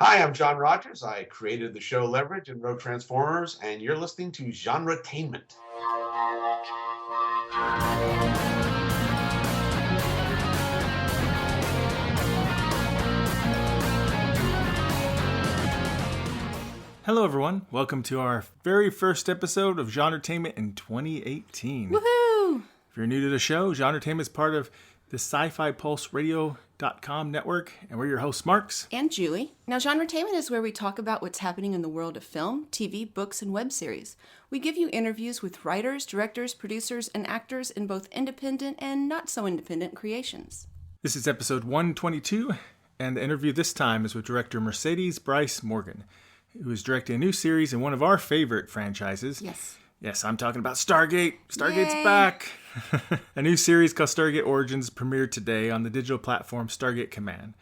Hi, I'm John Rogers. I created the show Leverage and wrote Transformers, and you're listening to GenreTainment. Hello, everyone. Welcome to our very first episode of GenreTainment in 2018. Woohoo! If you're new to the show, GenreTainment is part of the sci-fi pulse radio.com network, and we're your hosts, Marks And Julie. Now, GenreTainment is where we talk about what's happening in the world of film, TV, books, and web series. We give you interviews with writers, directors, producers, and actors in both independent and not-so-independent creations. This is episode 122, and the interview this time is with director Mercedes Bryce Morgan, who is directing a new series in one of our favorite franchises. Yes, I'm talking about Stargate. Stargate's Yay! back. A new series called Stargate Origins premiered today on the digital platform Stargate Command.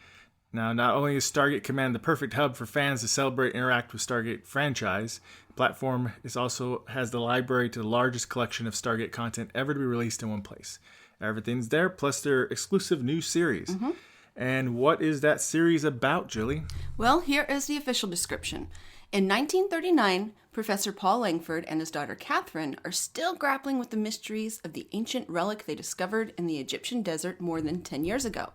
Now, not only is Stargate Command the perfect hub for fans to celebrate and interact with Stargate franchise, the platform also has the library to the largest collection of Stargate content ever to be released in one place. Everything's there, plus their exclusive new series. Mm-hmm. And what is that series about, Julie? Well, here is the official description. In 1939, Professor Paul Langford and his daughter Catherine are still grappling with the mysteries of the ancient relic they discovered in the Egyptian desert more than 10 years ago.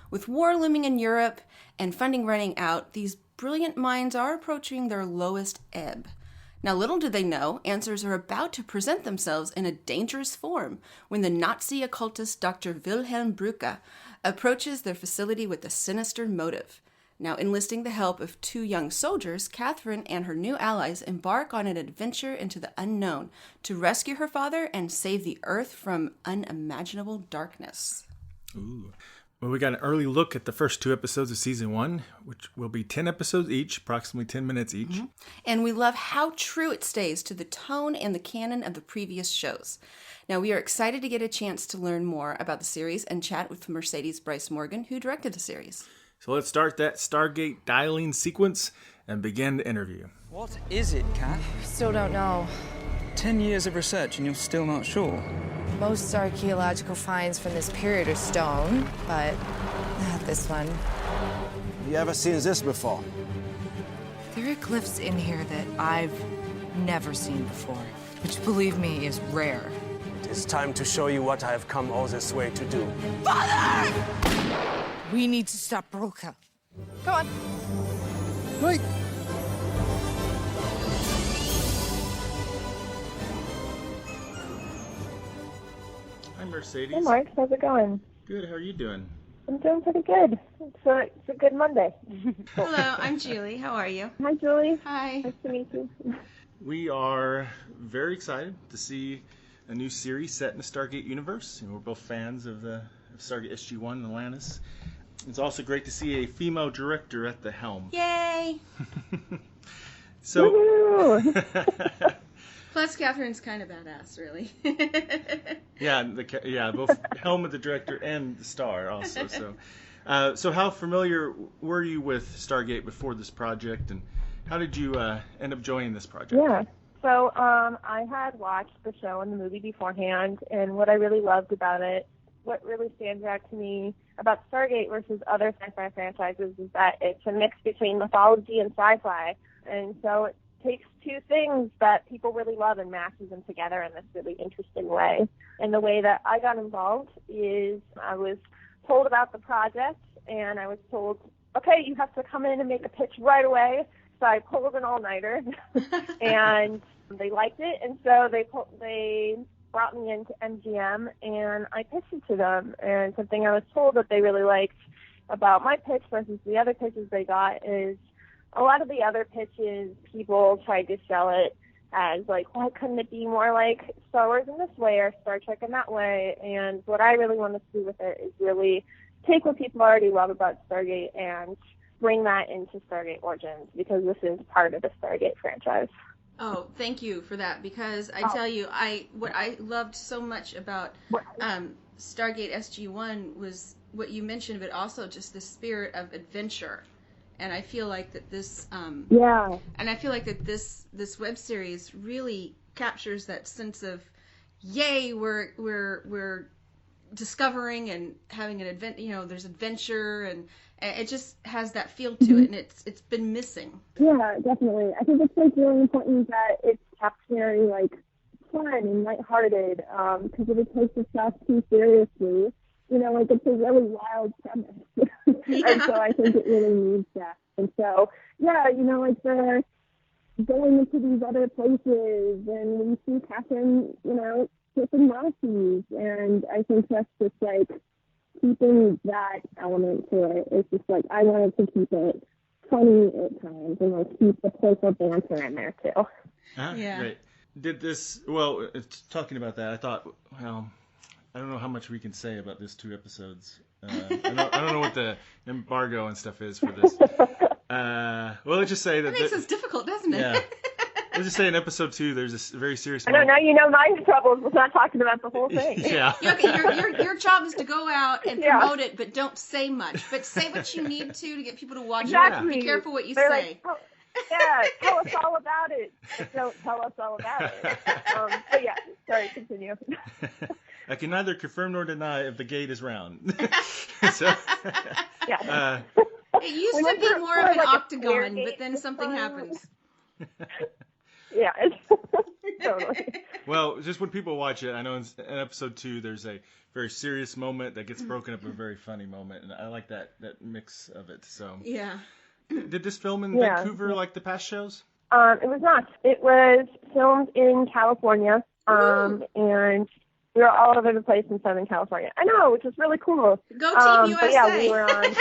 With war looming in Europe and funding running out, these brilliant minds are approaching their lowest ebb. Now, little do they know, answers are about to present themselves in a dangerous form when the Nazi occultist Dr. Wilhelm Brücke approaches their facility with a sinister motive. Now, enlisting the help of two young soldiers, Catherine and her new allies embark on an adventure into the unknown to rescue her father and save the Earth from unimaginable darkness. Ooh. Well, we got an early look at the first two episodes of season 1, which will be 10 episodes each, approximately 10 minutes each. Mm-hmm. And we love how true it stays to the tone and the canon of the previous shows. Now, we are excited to get a chance to learn more about the series and chat with Mercedes Bryce Morgan, who directed the series. So let's start that Stargate dialing sequence and begin the interview. What is it, Kat? Still don't know. 10 years of research and you're still not sure? Most archaeological finds from this period are stone, but not this one. You ever seen this before? There are glyphs in here that I've never seen before, which, believe me, is rare. It is time to show you what I have come all this way to do. Father! We need to stop Brücke. Go on. Wait! Hi, Mercedes. Hey, Mark. How's it going? Good. How are you doing? I'm doing pretty good. It's a good Monday. Hello, I'm Julie. How are you? Hi, Julie. Hi. Nice to meet you. We are very excited to see a new series set in the Stargate universe. We're both fans of Stargate SG-1 and Atlantis. It's also great to see a female director at the helm. Yay! So, Plus, Catherine's kind of badass, really. both helm of the director and the star also. So how familiar were you with Stargate before this project, and how did you end up joining this project? Yeah. So I had watched the show and the movie beforehand, and what I really loved about it, what really stands out to me about Stargate versus other sci-fi franchises is that it's a mix between mythology and sci-fi. And so it takes two things that people really love and mashes them together in this really interesting way. And the way that I got involved is I was told about the project, and I was told, okay, you have to come in and make a pitch right away. So I pulled an all-nighter, and they liked it, and so they brought me into MGM, and I pitched it to them. And something I was told that they really liked about my pitch versus the other pitches they got is a lot of the other pitches, people tried to sell it as like, why couldn't it be more like Star Wars in this way or Star Trek in that way? And what I really want to do with it is really take what people already love about Stargate and bring that into Stargate Origins, because this is part of the Stargate franchise. Oh, thank you for that, because I tell you, what I loved so much about Stargate SG-1 was what you mentioned, but also just the spirit of adventure. And I feel like that this this web series really captures that sense of, yay, we're discovering and having an there's adventure, and it just has that feel to it, and it's been missing. Yeah, definitely. I think it's like really important that it's kept very like fun and lighthearted, because if it takes itself too seriously, like it's a really wild premise. And so I think it really needs that. And so, yeah, like they're going into these other places, and we see Catherine, flipping Nazis, and I think that's just like keeping that element to it. It's just like I wanted to keep it funny at times and like keep the playful banter in there too. Yeah. Great. It's talking about that, I thought, well, I don't know how much we can say about these 2 episodes. I don't know what the embargo and stuff is for this. Let's just say that... That makes it difficult, doesn't it? Yeah. Let's just say in episode 2, there's this very serious... I know, now you know my troubles with not talking about the whole thing. Yeah. Okay, your job is to go out and promote it, but don't say much. But say what you need to get people to watch it. Be careful what you say. Like, tell us all about it. But don't tell us all about it. But yeah, sorry, continue. I can neither confirm nor deny if the gate is round. So, yeah. It used to be more of an octagon, but then something happens. Yeah, totally. Well, just when people watch it, I know in episode 2 there's a very serious moment that gets broken up in a very funny moment, and I like that mix of it. So yeah. Did this film in Vancouver like the past shows? It was not. It was filmed in California, and we were all over the place in Southern California. I know, which is really cool. Go Team USA! But yeah, we were on.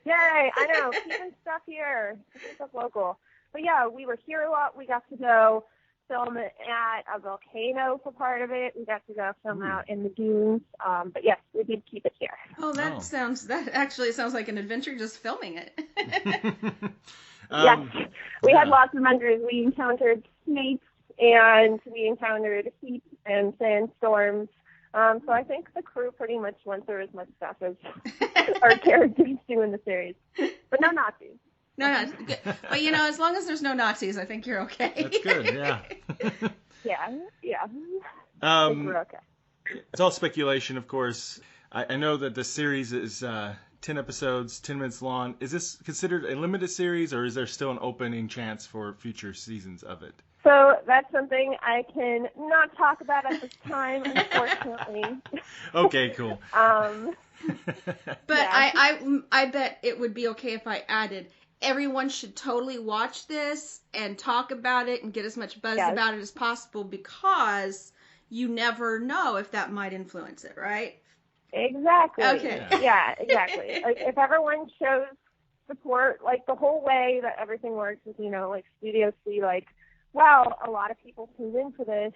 Yay! I know, keeping stuff here, keeping stuff local. But yeah, we were here a lot. We got to go film it at a volcano for part of it. We got to go film out in the dunes. But yes, we did keep it here. Oh, that actually sounds like an adventure, just filming it. Yes, we had lots of adventures. We encountered snakes, and we encountered heat and sandstorms. So I think the crew pretty much went through as much stuff as our characters do in the series. But no Nazis. No. But, as long as there's no Nazis, I think you're okay. That's good, yeah. Yeah. I think we're okay. It's all speculation, of course. I know that the series is 10 episodes, 10 minutes long. Is this considered a limited series, or is there still an opening chance for future seasons of it? So that's something I can not talk about at this time, unfortunately. Okay, cool. But yeah. I bet it would be okay if I added, everyone should totally watch this and talk about it and get as much buzz about it as possible, because you never know if that might influence it, right? Exactly. Okay. Yeah, exactly. Like, if everyone shows support, like, the whole way that everything works is, like, studios see, like, wow, a lot of people tune into this,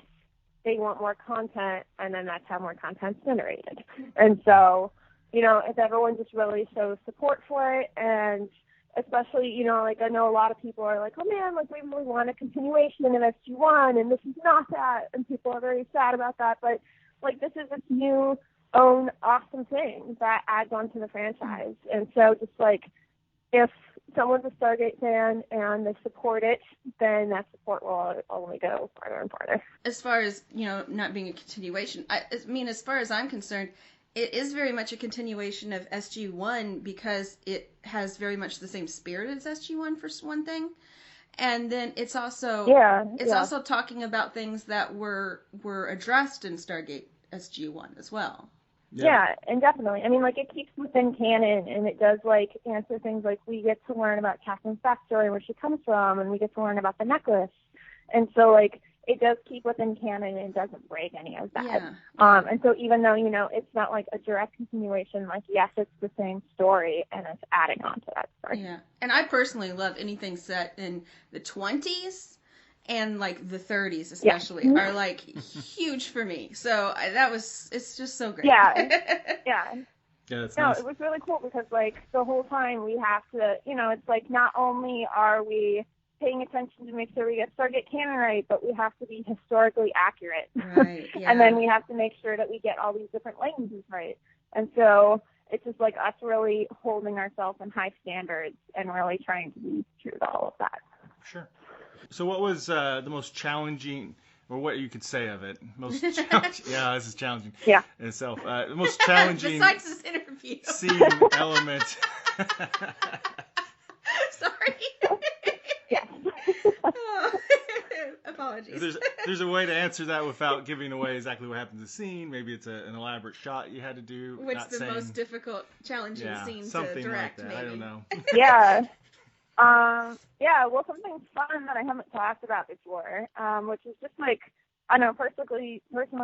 they want more content, and then that's how more content's generated. And so, if everyone just really shows support for it, and especially, like, I know a lot of people are like, oh man, like, we really want a continuation of SG1, and this is not that, and people are very sad about that, but, like, this is its new own awesome thing that adds on to the franchise. And so just, like, if someone's a Stargate fan and they support it, then that support will only go farther and farther. As far as, not being a continuation, I mean, as far as I'm concerned, it is very much a continuation of SG1, because it has very much the same spirit as SG1, for one thing. And then it's also also talking about things that were addressed in Stargate SG1 as well. Yeah, and definitely. I mean, like, it keeps within canon, and it does, like, answer things like we get to learn about Catherine's backstory, where she comes from, and we get to learn about the necklace. And so, like, it does keep within canon, and it doesn't break any of that. Yeah. And so even though, it's not, like, a direct continuation, like, yes, it's the same story, and it's adding on to that story. Yeah. And I personally love anything set in the 20s. And, like, the 30s especially are, like, huge for me. So it's just so great. Yeah. That's no, nice. It was really cool because, like, the whole time we have to, it's like not only are we paying attention to make sure we get Stargate canon right, but we have to be historically accurate. Right, yeah. And then we have to make sure that we get all these different languages right. And so it's just, like, us really holding ourselves in high standards and really trying to be true to all of that. Sure. So what was the most challenging or what you could say of it. Most challenging. Yeah, this is challenging. Yeah. In itself. The most challenging Besides this interview. scene element. Sorry. Yes. Apologies. There's a way to answer that without giving away exactly what happens in the scene. Maybe it's an elaborate shot you had to do. What's not the saying, most difficult, challenging scene to something direct, like that. maybe? I don't know. Yeah. Well, something fun that I haven't talked about before, which is just like, I don't know, personally,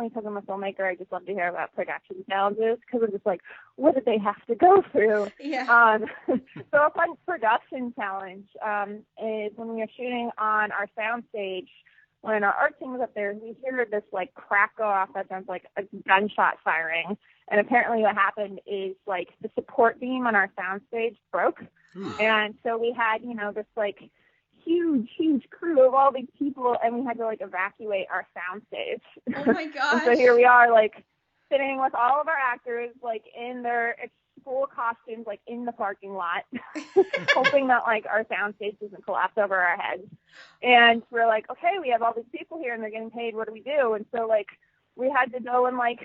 because I'm a filmmaker, I just love to hear about production challenges, because I'm just like, what did they have to go through? Yeah. So a fun production challenge is when we were shooting on our soundstage, when our art team was up there, we heard this like crack go off that sounds like a gunshot firing. And apparently what happened is like the support beam on our soundstage broke. And so we had, this like huge crew of all these people, and we had to like evacuate our soundstage. Oh my gosh. And so here we are, like sitting with all of our actors, like in their full costumes, like in the parking lot, hoping that like our soundstage doesn't collapse over our heads. And we're like, okay, we have all these people here, and they're getting paid. What do we do? And so like we had to go and like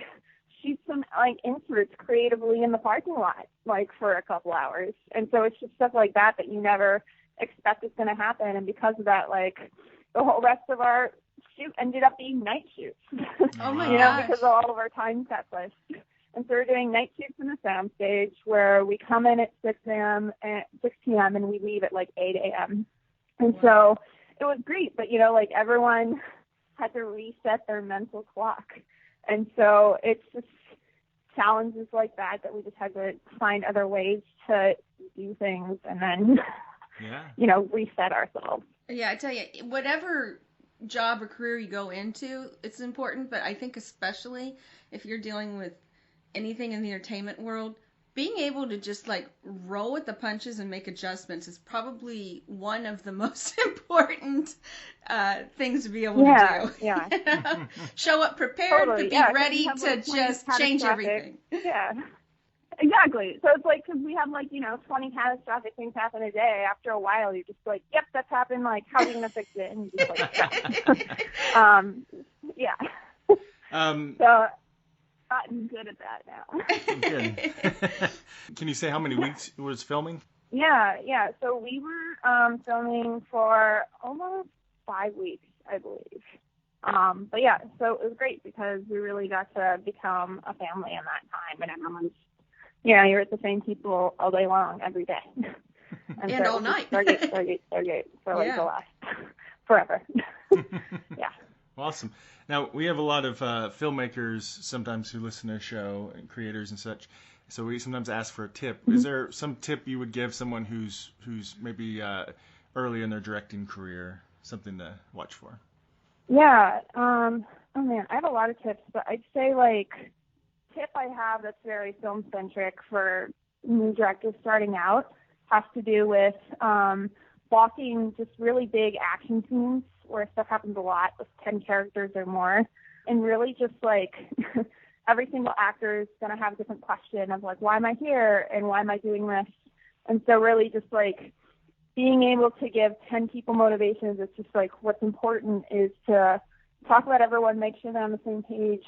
shoot some like inserts creatively in the parking lot, like for a couple hours. And so it's just stuff like that you never expect is going to happen. And because of that, like the whole rest of our shoot ended up being night shoots. Oh my gosh. Because of all of our time set lists. And so we're doing night shoots in the soundstage where we come in at 6 p.m. and we leave at like 8 a.m. And so it was great, but like everyone had to reset their mental clock. And so it's just challenges like that we just had to find other ways to do things and then, reset ourselves. Yeah, I tell you, whatever job or career you go into, it's important, but I think especially if you're dealing with anything in the entertainment world, being able to just like roll with the punches and make adjustments is probably one of the most important things to be able to do. Yeah. Show up prepared, Totally, but be yeah, ready have, to like, just change everything. Yeah. Exactly. So it's like, because we have like, 20 catastrophic things happen a day. After a while, you're just like, yep, that's happened. Like, how are we going to fix it? And you just like, yeah. So gotten good at that now. Good. Can you say how many weeks it was filming? Yeah. So we were filming for almost 5 weeks, I believe. But yeah, so it was great because we really got to become a family in that time, and everyone's, you're with the same people all day long, every day. And so all night. Stargate for like the last forever. Yeah. Awesome. Now, we have a lot of filmmakers sometimes who listen to our show, and creators and such, so we sometimes ask for a tip. Mm-hmm. Is there some tip you would give someone who's maybe early in their directing career, something to watch for? Yeah. Oh, man, I have a lot of tips, but I'd say, like, tip I have that's very film-centric for new directors starting out has to do with blocking just really big action scenes where stuff happens a lot with 10 characters or more, and really just like every single actor is going to have a different question of like, why am I here and why am I doing this? And so really just like being able to give 10 people motivations, it's just like what's important is to talk about everyone, make sure they're on the same page,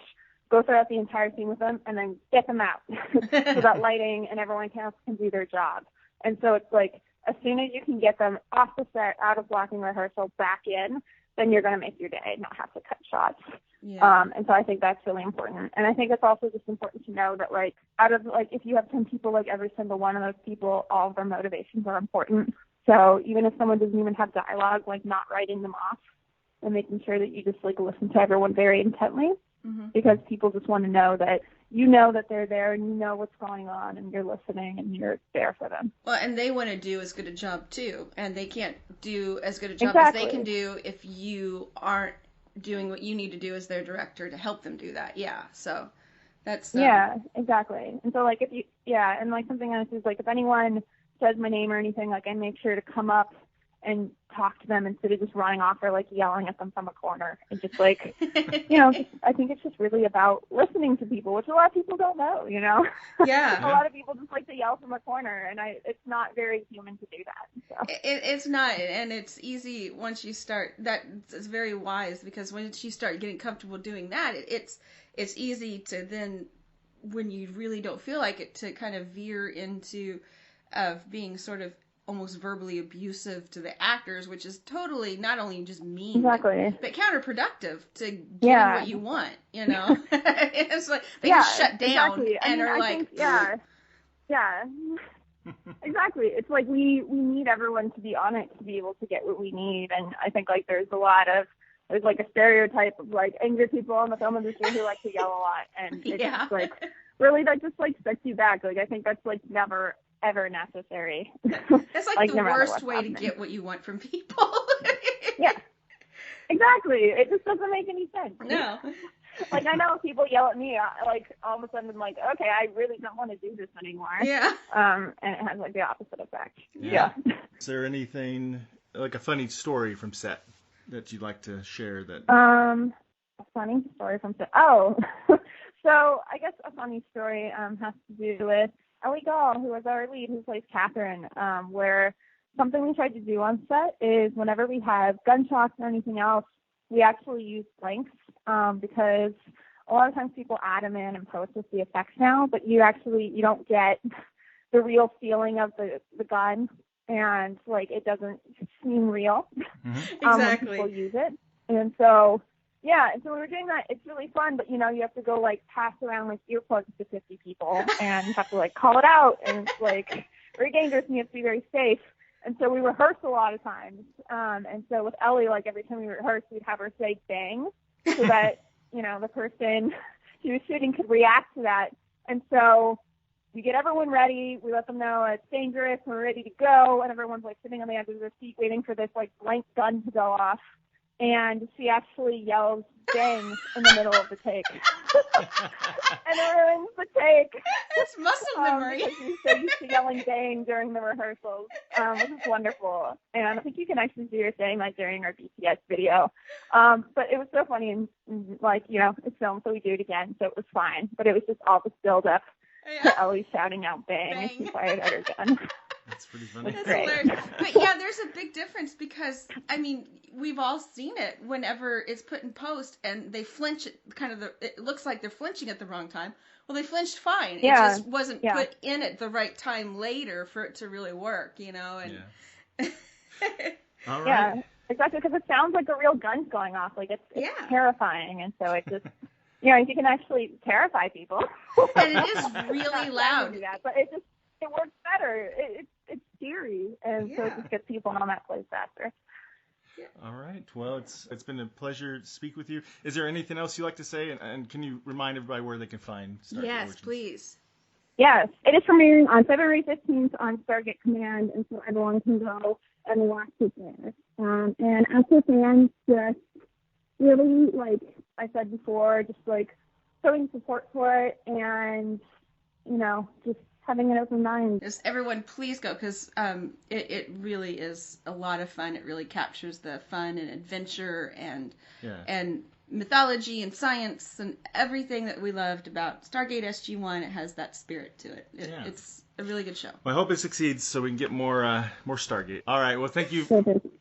go throughout the entire scene with them, and then get them out so that lighting and everyone else can do their job. And so it's like, as soon as you can get them off the set, out of blocking rehearsal, back in, then you're going to make your day and not have to cut shots. Yeah. And so I think that's really important. And I think it's also just important to know that, like, out of, like, if you have 10 people, like, every single one of those people, all of their motivations are important. So even if someone doesn't even have dialogue, like, not writing them off and making sure that you just, like, listen to everyone very intently, because people just want to know that they're there and you know what's going on and you're listening and you're there for them. Well, and they want to do as good a job too, and they can't do as good a job Exactly. as they can do if you aren't doing what you need to do as their director to help them do that. Yeah, so that's yeah, exactly. And so like and like something else is like if anyone says my name or anything, like I make sure to come up and talk to them instead of just running off or like yelling at them from a corner. And just like, I think it's just really about listening to people, which a lot of people don't know, Yeah. A lot of people just like to yell from a corner, and it's not very human to do that. So. It's not, and it's easy once you start. That is very wise, because once you start getting comfortable doing that, it's easy to then, when you really don't feel like it, to kind of veer into being sort of almost verbally abusive to the actors, which is totally not only just mean, Exactly. but counterproductive to getting what you want. It's like they just shut down and are like, yeah. Exactly. It's like we need everyone to be on it to be able to get what we need, and I think like there's like a stereotype of like angry people in the film industry who like to yell a lot, and it's just like really that just like sets you back. Like I think that's like never ever necessary. It's like the no worst way happening. to get what you want from people. Yeah, exactly. It just doesn't make any sense. No. Like I know people yell at me, like all of a sudden I'm like, okay, I really don't want to do this anymore. Yeah. And it has like the opposite effect. Yeah. Is there anything like a funny story from set that you'd like to share? That a funny story from set. Oh, so I guess a funny story has to do with Ellie Gall, who was our lead, who plays Catherine. Where something we tried to do on set is whenever we have gunshots or anything else, we actually use blanks because a lot of times people add them in and post with the effects now, but you don't get the real feeling of the gun, and like it doesn't seem real Exactly. when people use it. And so so we were doing that. It's really fun, but you have to go like pass around like earplugs to 50 people, and you have to like call it out, and it's like very dangerous, and you have to be very safe. And so we rehearse a lot of times. And so with Ellie, like every time we rehearse, we'd have her say bang so that, the person she was shooting could react to that. And so we get everyone ready. We let them know it's dangerous. We're ready to go. And everyone's like sitting on the edge of their seat waiting for this like blank gun to go off. And she actually yells bang in the middle of the take. And it ruins the take. It's muscle memory. Because she's so used to yelling bang during the rehearsals, which is wonderful. And I think you can actually see her saying that during our BTS video. But it was so funny, and like, it's filmed, so we do it again, so it was fine. But it was just all this build-up to Ellie shouting out bang as she fired at her gun. That's pretty funny. That's hilarious. But yeah, there's a big difference because, I mean, we've all seen it whenever it's put in post and they flinch it looks like they're flinching at the wrong time. Well, they flinched fine. Yeah. It just wasn't put in at the right time later for it to really work, And all right. Yeah, exactly, because it sounds like a real gun's going off. Like it's terrifying, and so it just, you can actually terrify people. And it is really loud. Do that, but it works better. It's scary, and so it just gets people on that place faster. All right. Well, it's been a pleasure to speak with you. Is there anything else you'd like to say? And can you remind everybody where they can find Stargate Origins? Yes, please. Yes, it is premiering on February 15th on Stargate Command, and so everyone can go and watch it there. And as for fans, just really, like I said before, just like showing support for it, and just having an open mind. Just everyone, please go, because it really is a lot of fun. It really captures the fun and adventure and mythology and science and everything that we loved about Stargate SG-1. It has that spirit to it. It's a really good show. Well, I hope it succeeds so we can get more Stargate. All right. Well, thank you.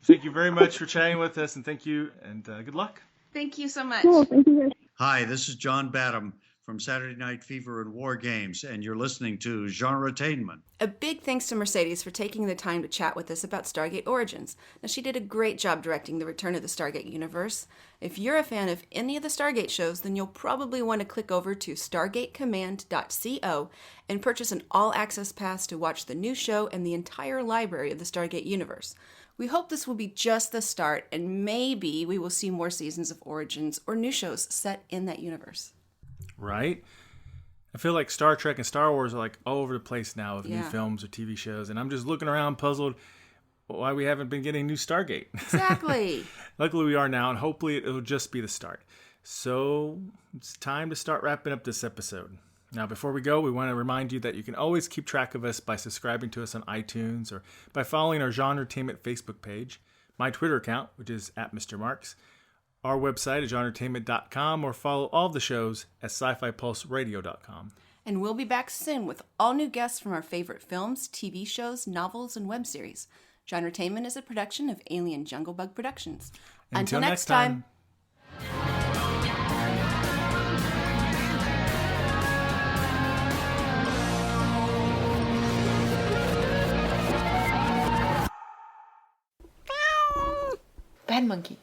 Thank you very much for chatting with us, and thank you, and good luck. Thank you so much. Cool, thank you. Hi, this is John Badham from Saturday Night Fever and War Games, and you're listening to GenreTainment. A big thanks to Mercedes for taking the time to chat with us about Stargate Origins. Now, she did a great job directing the return of the Stargate universe. If you're a fan of any of the Stargate shows, then you'll probably want to click over to stargatecommand.co and purchase an all-access pass to watch the new show and the entire library of the Stargate universe. We hope this will be just the start, and maybe we will see more seasons of Origins or new shows set in that universe. Right? I feel like Star Trek and Star Wars are like all over the place now with new Yeah. films or TV shows, and I'm just looking around puzzled why we haven't been getting new Stargate. Exactly. Luckily we are now, and hopefully it'll just be the start. So it's time to start wrapping up this episode. Now, before we go, we want to remind you that you can always keep track of us by subscribing to us on iTunes or by following our GenreTainment Facebook page, my Twitter account, which is @MrMarks, our website at GenreTainment.com, or follow all of the shows at SciFiPulseRadio.com. And we'll be back soon with all new guests from our favorite films, TV shows, novels, and web series. GenreTainment is a production of Alien Jungle Bug Productions. Until next time. Bad monkey.